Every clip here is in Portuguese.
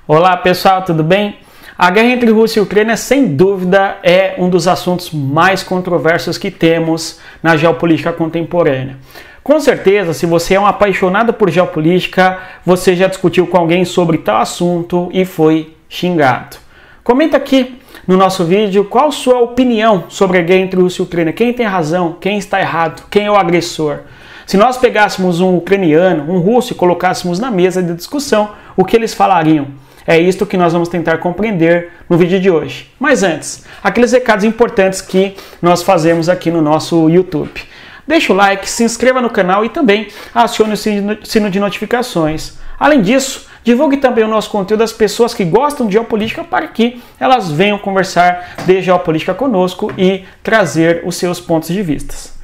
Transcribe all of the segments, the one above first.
Olá pessoal, tudo bem? A guerra entre Rússia e Ucrânia, sem dúvida, é um dos assuntos mais controversos que temos na geopolítica contemporânea. Com certeza, se você é um apaixonado por geopolítica, você já discutiu com alguém sobre tal assunto e foi xingado. Comenta aqui no nosso vídeo qual a sua opinião sobre a guerra entre Rússia e Ucrânia. Quem tem razão, quem está errado, quem é o agressor. Se nós pegássemos um ucraniano, um russo e colocássemos na mesa de discussão, o que eles falariam? É isto que nós vamos tentar compreender no vídeo de hoje. Mas antes, aqueles recados importantes que nós fazemos aqui no nosso YouTube. Deixa o like, se inscreva no canal e também acione o sino de notificações. Além disso, divulgue também o nosso conteúdo às pessoas que gostam de geopolítica para que elas venham conversar de geopolítica conosco e trazer os seus pontos de vista.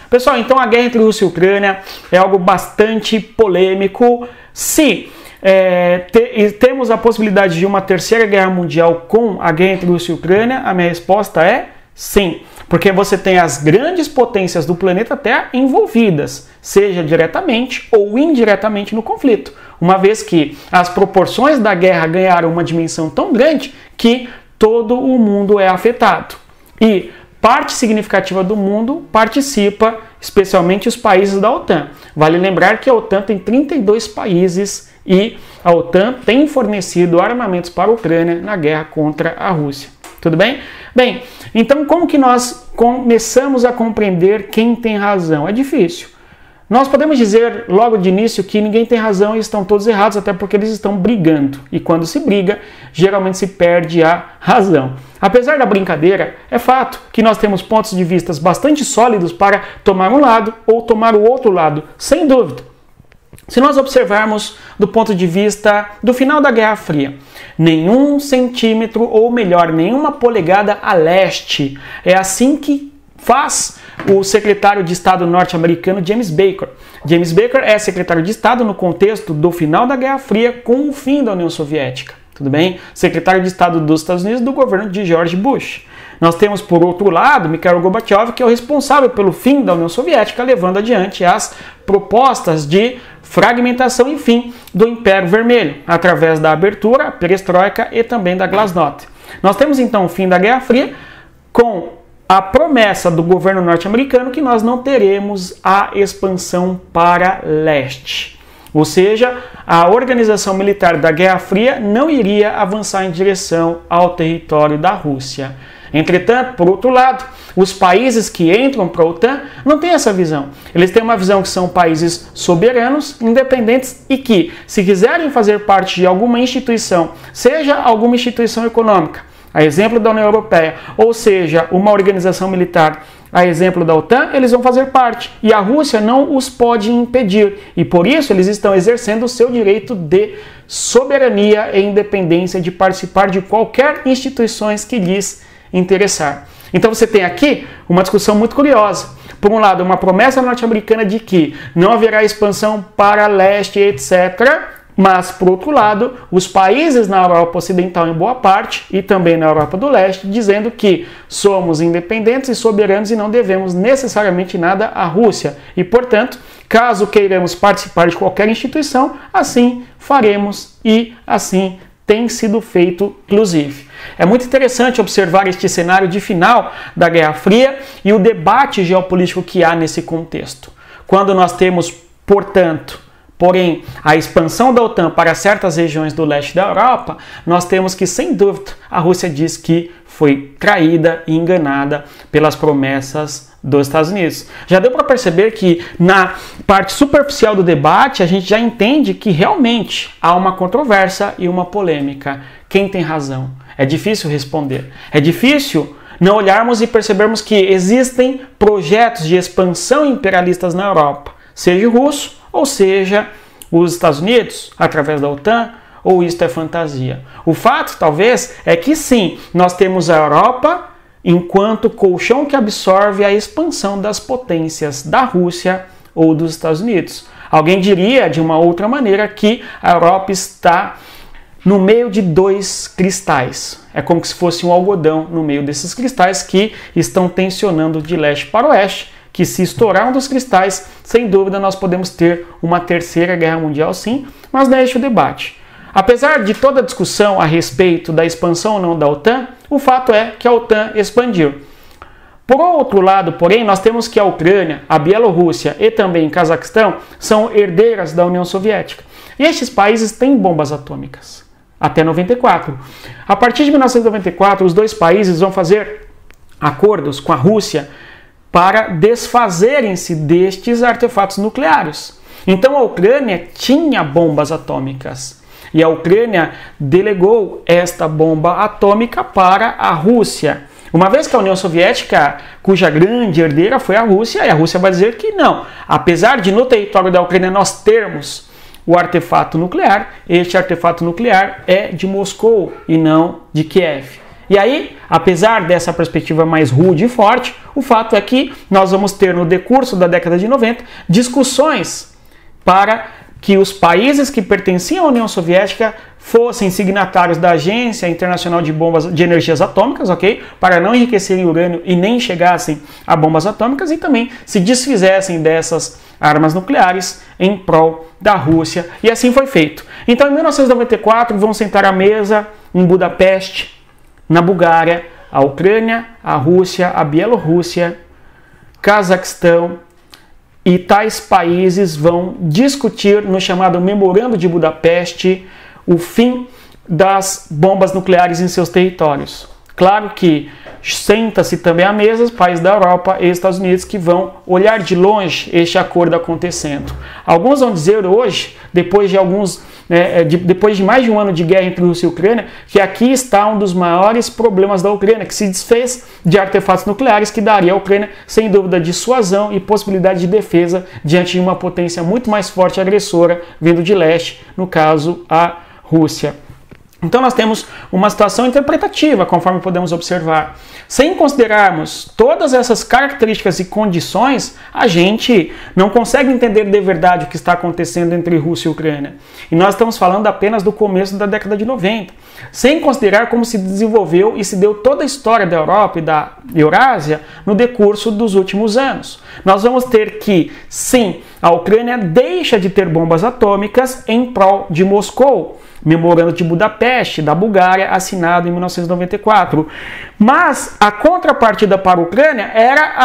Pessoal, então a guerra entre Rússia e Ucrânia é algo bastante polêmico. Se temos a possibilidade de uma terceira guerra mundial com a guerra entre Rússia e Ucrânia, a minha resposta é sim. Porque você tem as grandes potências do planeta Terra envolvidas, seja diretamente ou indiretamente no conflito. Uma vez que as proporções da guerra ganharam uma dimensão tão grande que todo o mundo é afetado. E parte significativa do mundo participa, especialmente os países da OTAN. Vale lembrar que a OTAN tem 32 países e a OTAN tem fornecido armamentos para a Ucrânia na guerra contra a Rússia. Tudo bem? Bem, então como que nós começamos a compreender quem tem razão? É difícil. Nós podemos dizer logo de início que ninguém tem razão e estão todos errados, até porque eles estão brigando. E quando se briga, geralmente se perde a razão. Apesar da brincadeira, é fato que nós temos pontos de vista bastante sólidos para tomar um lado ou tomar o outro lado, sem dúvida. Se nós observarmos do ponto de vista do final da Guerra Fria, nenhum centímetro, ou melhor, nenhuma polegada a leste. É assim que faz o secretário de Estado norte-americano James Baker. James Baker é secretário de Estado no contexto do final da Guerra Fria com o fim da União Soviética. Tudo bem? Secretário de Estado dos Estados Unidos do governo de George Bush. Nós temos, por outro lado, Mikhail Gorbachev, que é o responsável pelo fim da União Soviética, levando adiante as propostas de fragmentação e fim do Império Vermelho, através da abertura, perestroika e também da glasnost. Nós temos então o fim da Guerra Fria com a promessa do governo norte-americano que nós não teremos a expansão para leste. Ou seja, a organização militar da Guerra Fria não iria avançar em direção ao território da Rússia. Entretanto, por outro lado, os países que entram para a OTAN não têm essa visão. Eles têm uma visão que são países soberanos, independentes e que, se quiserem fazer parte de alguma instituição, seja alguma instituição econômica, a exemplo da União Europeia, ou seja, uma organização militar, a exemplo da OTAN, eles vão fazer parte. E a Rússia não os pode impedir. E por isso eles estão exercendo o seu direito de soberania e independência de participar de qualquer instituições que lhes interessar. Então você tem aqui uma discussão muito curiosa. Por um lado, uma promessa norte-americana de que não haverá expansão para leste, etc., mas, por outro lado, os países na Europa Ocidental, em boa parte, e também na Europa do Leste, dizendo que somos independentes e soberanos e não devemos necessariamente nada à Rússia. E, portanto, caso queiramos participar de qualquer instituição, assim faremos e assim tem sido feito, inclusive. É muito interessante observar este cenário de final da Guerra Fria e o debate geopolítico que há nesse contexto. Quando nós temos, portanto, porém, a expansão da OTAN para certas regiões do leste da Europa, nós temos que, sem dúvida, a Rússia diz que foi traída e enganada pelas promessas dos Estados Unidos. Já deu para perceber que na parte superficial do debate a gente já entende que realmente há uma controvérsia e uma polêmica. Quem tem razão? É difícil responder. É difícil não olharmos e percebermos que existem projetos de expansão imperialistas na Europa, seja o russo ou seja os Estados Unidos, através da OTAN, ou isto é fantasia. O fato, talvez, é que sim, nós temos a Europa enquanto colchão que absorve a expansão das potências da Rússia ou dos Estados Unidos. Alguém diria, de uma outra maneira, que a Europa está no meio de dois cristais. É como se fosse um algodão no meio desses cristais que estão tensionando de leste para oeste, que se estourar um dos cristais, sem dúvida nós podemos ter uma terceira guerra mundial sim, mas não é este o debate. Apesar de toda a discussão a respeito da expansão ou não da OTAN, o fato é que a OTAN expandiu. Por outro lado, porém, nós temos que a Ucrânia, a Bielorrússia e também o Cazaquistão são herdeiras da União Soviética. E estes países têm bombas atômicas, até 94. A partir de 1994, os dois países vão fazer acordos com a Rússia para desfazerem-se destes artefatos nucleares. Então a Ucrânia tinha bombas atômicas. E a Ucrânia delegou esta bomba atômica para a Rússia. Uma vez que a União Soviética, cuja grande herdeira foi a Rússia, e a Rússia vai dizer que não. Apesar de no território da Ucrânia nós termos o artefato nuclear, este artefato nuclear é de Moscou e não de Kiev. E aí, apesar dessa perspectiva mais rude e forte, o fato é que nós vamos ter no decurso da década de 90 discussões para que os países que pertenciam à União Soviética fossem signatários da Agência Internacional de Energias Atômicas, ok? Para não enriquecerem urânio e nem chegassem a bombas atômicas e também se desfizessem dessas armas nucleares em prol da Rússia. E assim foi feito. Então, em 1994, vão sentar à mesa em Budapeste, na Bulgária, a Ucrânia, a Rússia, a Bielorrússia, Cazaquistão, e tais países vão discutir no chamado Memorando de Budapeste o fim das bombas nucleares em seus territórios. Claro que senta-se também à mesa os países da Europa e Estados Unidos que vão olhar de longe este acordo acontecendo. Alguns vão dizer hoje, depois de mais de um ano de guerra entre Rússia e Ucrânia, que aqui está um dos maiores problemas da Ucrânia, que se desfez de artefatos nucleares, que daria à Ucrânia, sem dúvida, dissuasão e possibilidade de defesa diante de uma potência muito mais forte e agressora vindo de leste, no caso a Rússia. Então nós temos uma situação interpretativa, conforme podemos observar. Sem considerarmos todas essas características e condições, a gente não consegue entender de verdade o que está acontecendo entre Rússia e Ucrânia. E nós estamos falando apenas do começo da década de 90. Sem considerar como se desenvolveu e se deu toda a história da Europa e da Eurásia no decurso dos últimos anos. Nós vamos ter que, sim, a Ucrânia deixa de ter bombas atômicas em prol de Moscou. Memorando de Budapeste, da Bulgária, assinado em 1994. Mas a contrapartida para a Ucrânia era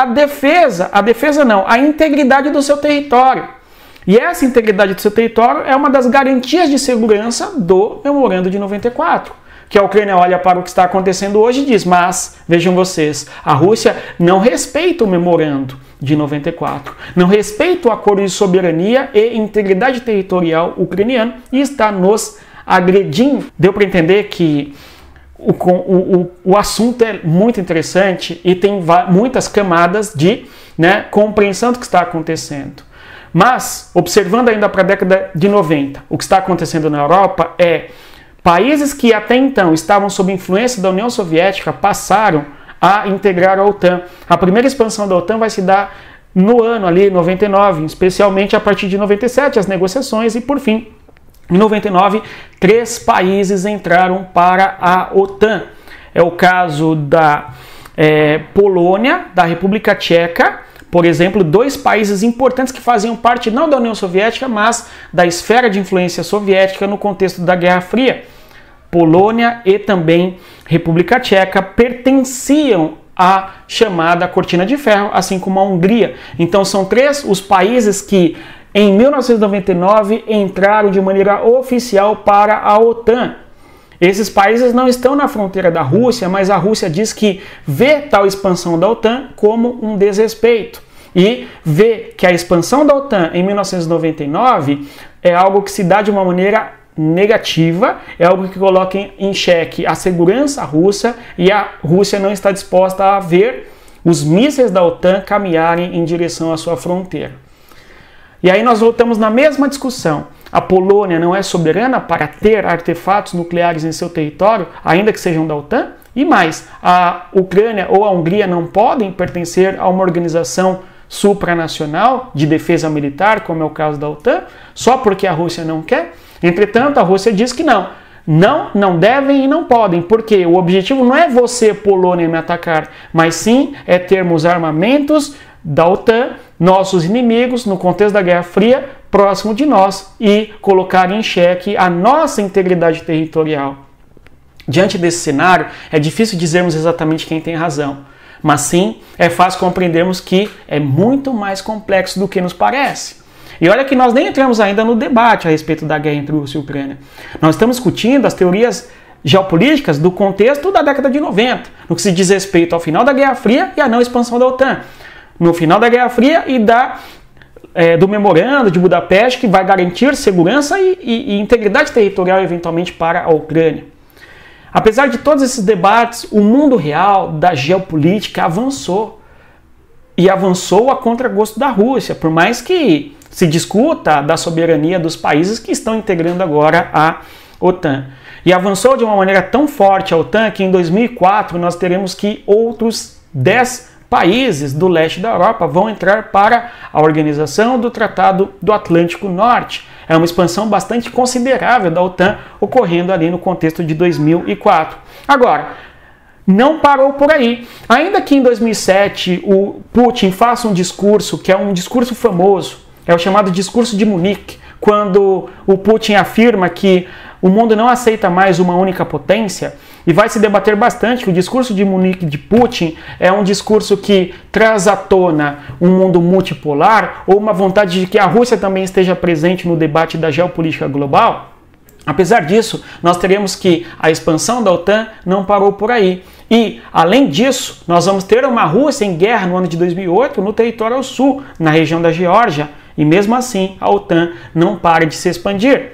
a integridade do seu território. E essa integridade do seu território é uma das garantias de segurança do Memorando de 94. Que a Ucrânia olha para o que está acontecendo hoje e diz, mas, vejam vocês, a Rússia não respeita o Memorando de 94, não respeita o acordo de soberania e integridade territorial ucraniano e está nos agredindo. Deu para entender que o assunto é muito interessante e tem muitas camadas de compreensão do que está acontecendo. Mas, observando ainda para a década de 90, o que está acontecendo na Europa é países que até então estavam sob influência da União Soviética passaram a integrar a OTAN. A primeira expansão da OTAN vai se dar no ano ali, 99, especialmente a partir de 97, as negociações e, por fim, em 99, 3 países entraram para a OTAN. É o caso da Polônia, da República Tcheca, por exemplo, 2 países importantes que faziam parte não da União Soviética, mas da esfera de influência soviética no contexto da Guerra Fria. Polônia e também República Tcheca pertenciam à chamada Cortina de Ferro, assim como a Hungria. Então são 3 os países que em 1999 entraram de maneira oficial para a OTAN. Esses países não estão na fronteira da Rússia, mas a Rússia diz que vê tal expansão da OTAN como um desrespeito. E vê que a expansão da OTAN em 1999 é algo que se dá de uma maneira negativa, é algo que coloca em xeque a segurança russa e a Rússia não está disposta a ver os mísseis da OTAN caminharem em direção à sua fronteira. E aí nós voltamos na mesma discussão. A Polônia não é soberana para ter artefatos nucleares em seu território, ainda que sejam da OTAN? E mais, a Ucrânia ou a Hungria não podem pertencer a uma organização supranacional de defesa militar, como é o caso da OTAN, só porque a Rússia não quer? Entretanto, a Rússia diz que não. Não devem e não podem, porque o objetivo não é você, Polônia, me atacar, mas sim é termos armamentos da OTAN, nossos inimigos, no contexto da Guerra Fria, próximo de nós e colocar em xeque a nossa integridade territorial. Diante desse cenário, é difícil dizermos exatamente quem tem razão, mas sim é fácil compreendermos que é muito mais complexo do que nos parece. E olha que nós nem entramos ainda no debate a respeito da guerra entre Rússia e Ucrânia. Nós estamos discutindo as teorias geopolíticas do contexto da década de 90, no que se diz respeito ao final da Guerra Fria e à não expansão da OTAN. No final da Guerra Fria e do Memorando de Budapeste, que vai garantir segurança e integridade territorial eventualmente para a Ucrânia. Apesar de todos esses debates, o mundo real da geopolítica avançou. E avançou a contragosto da Rússia, por mais que se discuta da soberania dos países que estão integrando agora a OTAN. E avançou de uma maneira tão forte a OTAN que em 2004 nós teremos que outros 10 países do leste da Europa vão entrar para a Organização do Tratado do Atlântico Norte. É uma expansão bastante considerável da OTAN ocorrendo ali no contexto de 2004. Agora, não parou por aí. Ainda que em 2007 o Putin faça um discurso que é um discurso famoso, é o chamado discurso de Munique, quando o Putin afirma que o mundo não aceita mais uma única potência, e vai se debater bastante que o discurso de Munique de Putin é um discurso que traz à tona um mundo multipolar ou uma vontade de que a Rússia também esteja presente no debate da geopolítica global. Apesar disso, nós teremos que a expansão da OTAN não parou por aí. E, além disso, nós vamos ter uma Rússia em guerra no ano de 2008 no território ao sul, na região da Geórgia, e mesmo assim a OTAN não para de se expandir.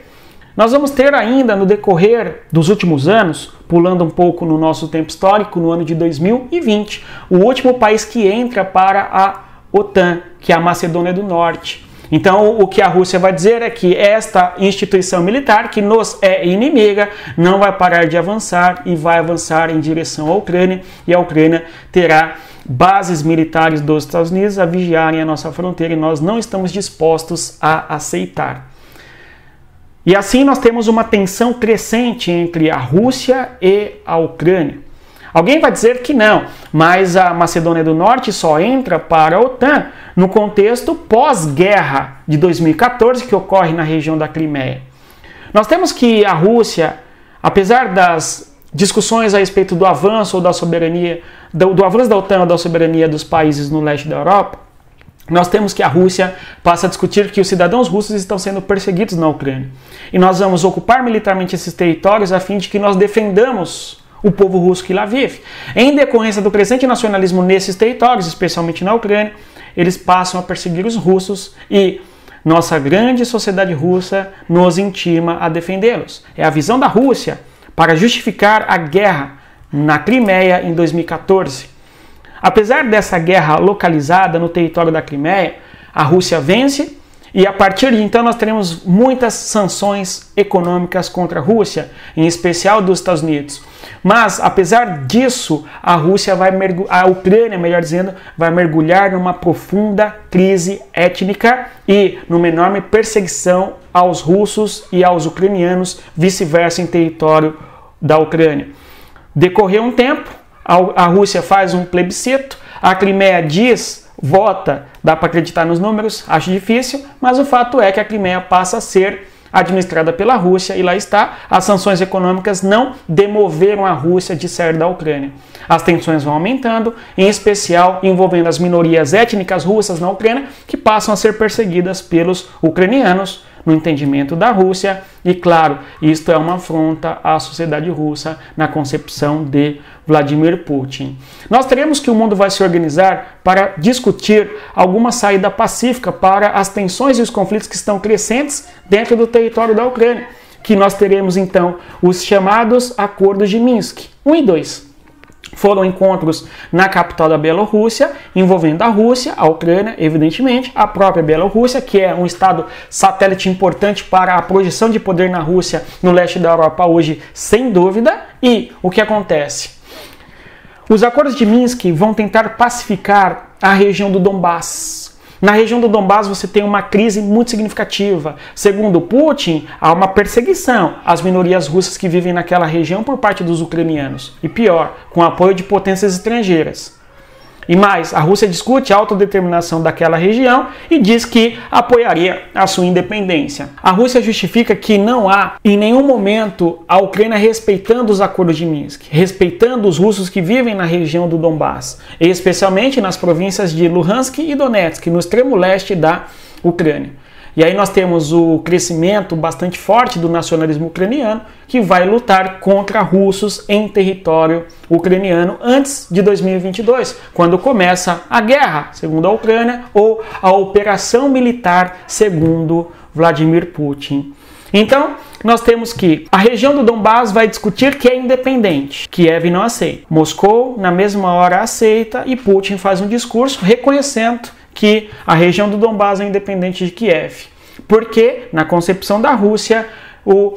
Nós vamos ter ainda, no decorrer dos últimos anos, pulando um pouco no nosso tempo histórico, no ano de 2020, o último país que entra para a OTAN, que é a Macedônia do Norte. Então, o que a Rússia vai dizer é que esta instituição militar, que nos é inimiga, não vai parar de avançar e vai avançar em direção à Ucrânia, e a Ucrânia terá bases militares dos Estados Unidos a vigiarem a nossa fronteira e nós não estamos dispostos a aceitar. E assim nós temos uma tensão crescente entre a Rússia e a Ucrânia. Alguém vai dizer que não, mas a Macedônia do Norte só entra para a OTAN no contexto pós-guerra de 2014, que ocorre na região da Crimeia. Nós temos que a Rússia, apesar das discussões a respeito do avanço ou da soberania, do avanço da OTAN ou da soberania dos países no leste da Europa, nós temos que a Rússia passa a discutir que os cidadãos russos estão sendo perseguidos na Ucrânia. E nós vamos ocupar militarmente esses territórios a fim de que nós defendamos o povo russo que lá vive. Em decorrência do crescente nacionalismo nesses territórios, especialmente na Ucrânia, eles passam a perseguir os russos e nossa grande sociedade russa nos intima a defendê-los. É a visão da Rússia para justificar a guerra na Crimeia em 2014. Apesar dessa guerra localizada no território da Crimeia, a Rússia vence e a partir de então nós teremos muitas sanções econômicas contra a Rússia, em especial dos Estados Unidos. Mas apesar disso, a Ucrânia, melhor dizendo, vai mergulhar numa profunda crise étnica e numa enorme perseguição aos russos e aos ucranianos, vice-versa em território da Ucrânia. Decorreu um tempo, a Rússia faz um plebiscito, a Crimeia diz, vota, dá para acreditar nos números, acho difícil, mas o fato é que a Crimeia passa a ser administrada pela Rússia e lá está, as sanções econômicas não demoveram a Rússia de sair da Ucrânia. As tensões vão aumentando, em especial envolvendo as minorias étnicas russas na Ucrânia, que passam a ser perseguidas pelos ucranianos, no entendimento da Rússia, e claro, isto é uma afronta à sociedade russa na concepção de Vladimir Putin. Nós teremos que o mundo vai se organizar para discutir alguma saída pacífica para as tensões e os conflitos que estão crescentes dentro do território da Ucrânia, que nós teremos então os chamados Acordos de Minsk 1 e 2. Foram encontros na capital da Bielorrússia, envolvendo a Rússia, a Ucrânia, evidentemente, a própria Bielorrússia, que é um estado satélite importante para a projeção de poder na Rússia no leste da Europa hoje, sem dúvida. E o que acontece? Os acordos de Minsk vão tentar pacificar a região do Donbass. Na região do Donbass você tem uma crise muito significativa. Segundo Putin, há uma perseguição às minorias russas que vivem naquela região por parte dos ucranianos. E pior, com apoio de potências estrangeiras. E mais, a Rússia discute a autodeterminação daquela região e diz que apoiaria a sua independência. A Rússia justifica que não há, em nenhum momento, a Ucrânia respeitando os acordos de Minsk, respeitando os russos que vivem na região do Donbás, especialmente nas províncias de Luhansk e Donetsk, no extremo leste da Ucrânia. E aí nós temos o crescimento bastante forte do nacionalismo ucraniano, que vai lutar contra russos em território ucraniano antes de 2022, quando começa a guerra, segundo a Ucrânia, ou a operação militar, segundo Vladimir Putin. Então, nós temos que a região do Donbás vai discutir que é independente. Kiev não aceita. Moscou, na mesma hora, aceita e Putin faz um discurso reconhecendo que a região do Donbás é independente de Kiev. Porque, na concepção da Rússia, o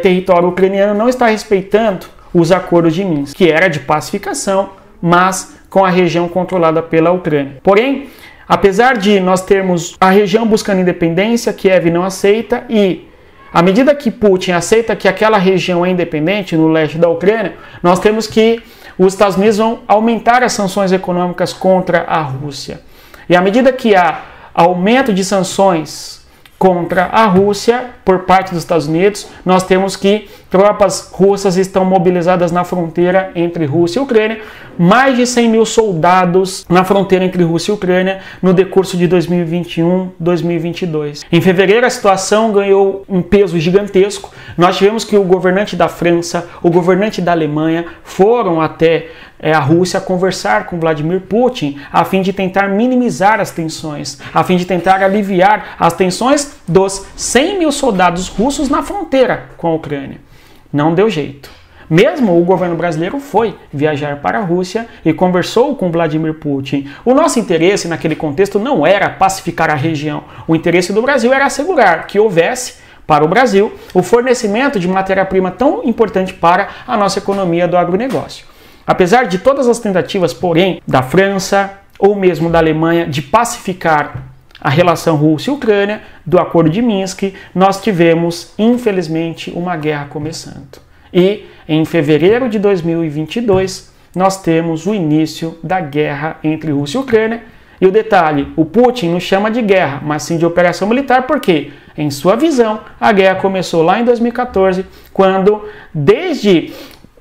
território ucraniano não está respeitando os acordos de Minsk, que era de pacificação, mas com a região controlada pela Ucrânia. Porém, apesar de nós termos a região buscando independência, Kiev não aceita e à medida que Putin aceita que aquela região é independente no leste da Ucrânia, nós temos que os Estados Unidos vão aumentar as sanções econômicas contra a Rússia. E à medida que há aumento de sanções contra a Rússia por parte dos Estados Unidos, nós temos que tropas russas estão mobilizadas na fronteira entre Rússia e Ucrânia, mais de 100 mil soldados na fronteira entre Rússia e Ucrânia no decurso de 2021-2022. Em fevereiro a situação ganhou um peso gigantesco. Nós tivemos que o governante da França, o governante da Alemanha foram até a Rússia conversar com Vladimir Putin a fim de tentar minimizar as tensões, a fim de tentar aliviar as tensões dos 100 mil soldados russos na fronteira com a Ucrânia. Não deu jeito. Mesmo o governo brasileiro foi viajar para a Rússia e conversou com Vladimir Putin. O nosso interesse naquele contexto não era pacificar a região. O interesse do Brasil era assegurar que houvesse para o Brasil o fornecimento de matéria-prima tão importante para a nossa economia do agronegócio. Apesar de todas as tentativas, porém, da França ou mesmo da Alemanha de pacificar a relação Rússia e Ucrânia, do Acordo de Minsk, nós tivemos, infelizmente, uma guerra começando. E, em fevereiro de 2022, nós temos o início da guerra entre Rússia e Ucrânia. E o detalhe, o Putin não chama de guerra, mas sim de operação militar, porque, em sua visão, a guerra começou lá em 2014, quando, desde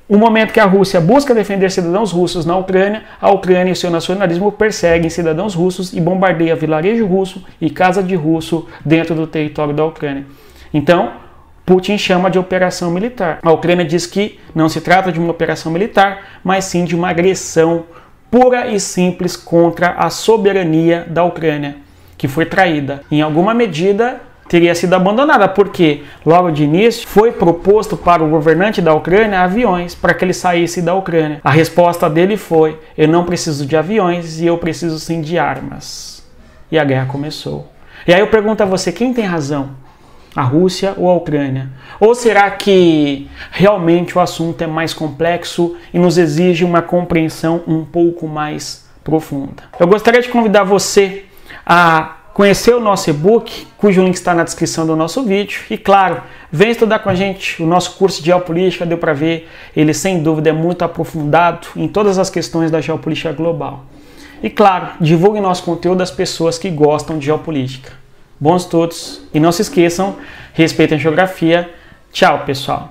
o momento que a Rússia busca defender cidadãos russos na Ucrânia, a Ucrânia e seu nacionalismo perseguem cidadãos russos e bombardeia vilarejo russo e casa de russo dentro do território da Ucrânia. Então, Putin chama de operação militar. A Ucrânia diz que não se trata de uma operação militar, mas sim de uma agressão pura e simples contra a soberania da Ucrânia, que foi traída. Em alguma medida, teria sido abandonada, porque logo de início foi proposto para o governante da Ucrânia aviões para que ele saísse da Ucrânia. A resposta dele foi: eu não preciso de aviões e eu preciso sim de armas. E a guerra começou. E aí eu pergunto a você, quem tem razão? A Rússia ou a Ucrânia? Ou será que realmente o assunto é mais complexo e nos exige uma compreensão um pouco mais profunda? Eu gostaria de convidar você a conhecer o nosso e-book, cujo link está na descrição do nosso vídeo. E claro, vem estudar com a gente o nosso curso de geopolítica, deu para ver, ele sem dúvida é muito aprofundado em todas as questões da geopolítica global. E claro, divulgue nosso conteúdo às pessoas que gostam de geopolítica. Bons estudos e não se esqueçam, respeitem a geografia. Tchau, pessoal!